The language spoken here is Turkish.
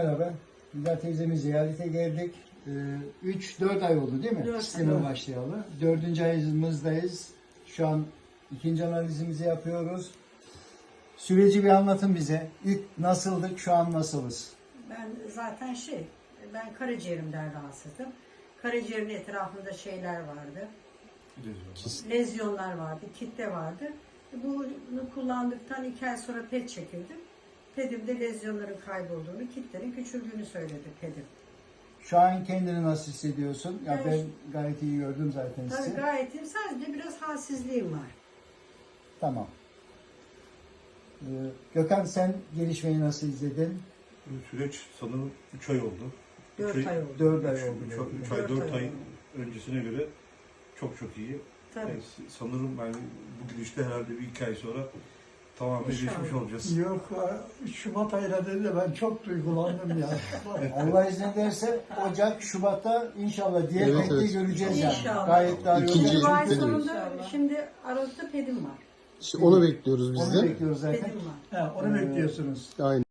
Merhaba. Güzel teyzemiz ziyarete geldik. 3-4 ay oldu değil mi? 4 ay. Sisteme başlayalı. 4. ayımızdayız. Şu an 2. analizimizi yapıyoruz. Süreci bir anlatın bize. İlk nasıldık, şu an nasılız? Ben zaten ben karaciğerimden rahatsızdım. Karaciğerin etrafında şeyler vardı. Lezyonlar vardı, kitle vardı. Bunu kullandıktan 2 ay sonra PET çekildim. PET'imde lezyonların kaybolduğunu, kitlerin küçüldüğünü söyledi PET'im. Şu an kendini nasıl hissediyorsun? Ya Evet. ben gayet iyi gördüm zaten Tabii sizi. gayet iyi. Sadece biraz halsizliğim var. Tamam. Gökhan, sen gelişmeyi nasıl izledin? Süreç sanırım 3 ay oldu. 4 ay oldu. 4 ay oldu. 3 ay, 4 4 ay ay oldu. öncesine göre çok iyi. Tabii. Yani sanırım yani bu gidişte herhalde bir 2 ay sonra tamamen İnşallah. geçmiş olacağız. Yok, Şubat ayına dedi ben çok duygulandım ya. Allah izin ederse Ocak, Şubat'ta inşallah diğer Evet, renkli evet. göreceğiz yani. İnşallah. Gayet daha iyi İkinci- olacak. Bu ay Pedim. sonunda şimdi Aralık'ta PET'im var. İşte onu bekliyoruz biz Onu de. bekliyoruz zaten. PET'im var. He, onu bekliyorsunuz. Aynen.